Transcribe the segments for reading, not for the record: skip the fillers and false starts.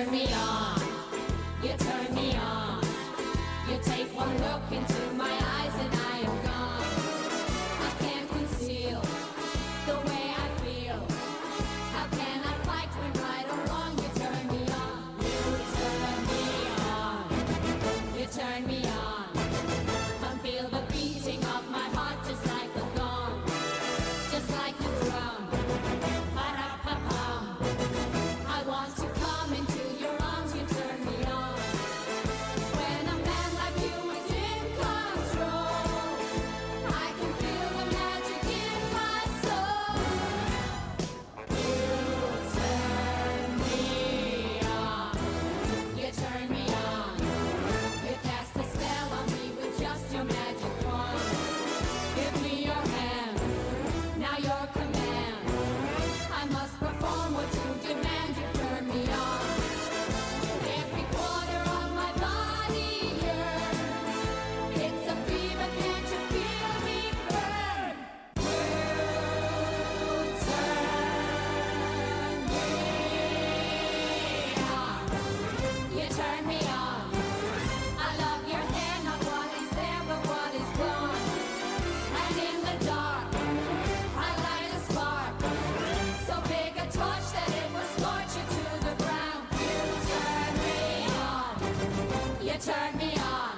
turn me on, you turn me on. You take one look into my eyes and I am gone. I can't conceal the way I feel. How can I fight when right or wrong you turn me on? You turn me on. Come feel the beating of my heart just like a gong, just like a drum. Pa-ra-pa-pum. I want to come into your arms, you turn me on. When a man like you is in control, I can feel the magic in my soul. You turn me on. You cast a spell on me with just your magic wand. Give me your hand, now your command. I must perform what you demand, you turn me on. Every quarter of my body yearns. It's a fever, can't you feel me burn? You turn me on. I love your hair, not what is there, but what is gone. And in the dark, I light a spark, so big a torch that it will scorch you to the ground. You turn me on. You turn me on.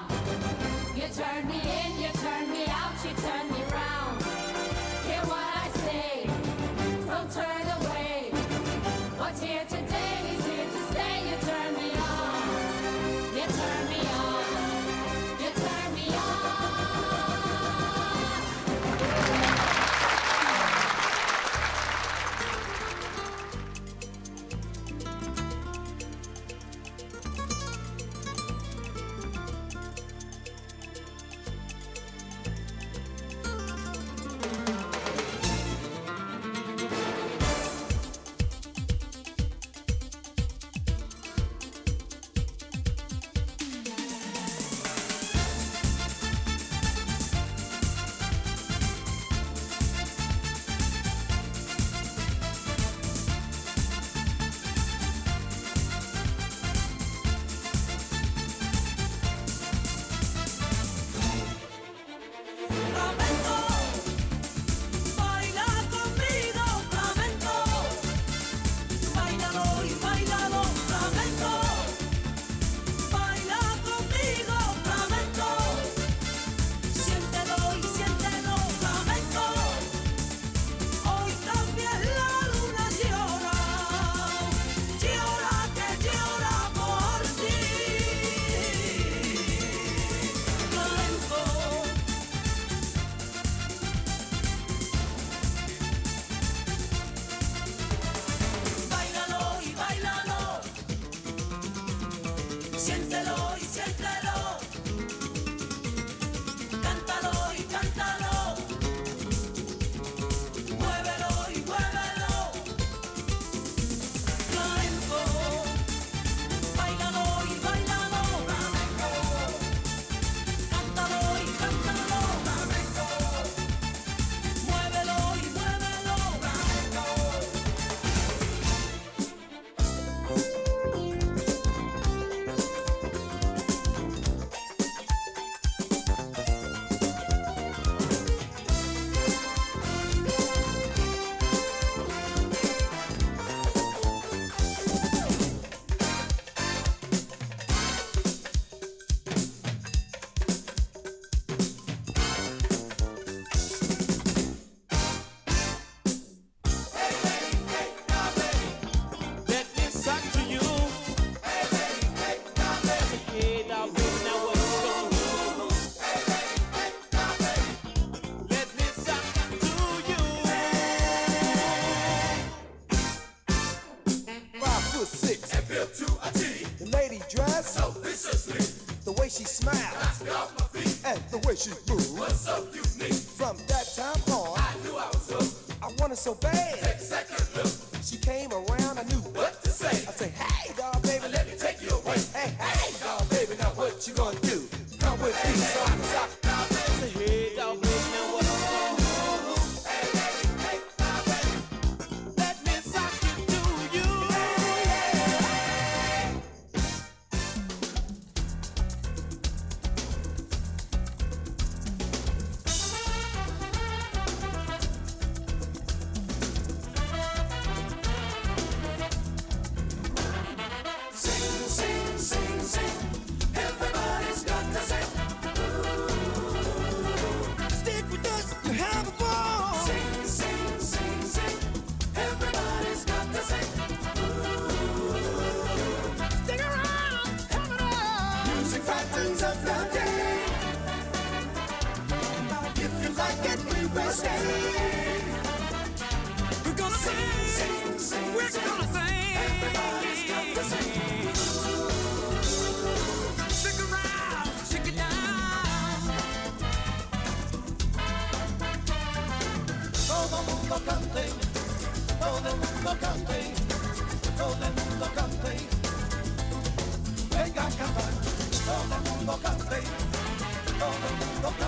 You turn me in, you turn me out, you turn me round. Hear what I say, don't turn away. What's here today is here to stay. You turn me on. You turn me on. You turn me on. And the way she moves was so unique. From that time on, I knew I was hooked. I wanted so bad. Take a second look. She came around, I knew what to say. I say, hey, dawg, baby, let me take you away. Hey, dawg, baby, now what you gonna do? Come with me, so I can stop. Now, baby, say, hey, dawg, baby, now what you gonna do? Hey, now, baby, let me sock you to you. Hey, like it, we will stay. We're gonna sing, we're gonna sing. Everybody's got to sing. Stick around, shake it down. Todo el mundo cante, todo el mundo cante, todo el mundo cante. Venga a cantar, todo el mundo cante, todo el mundo cante.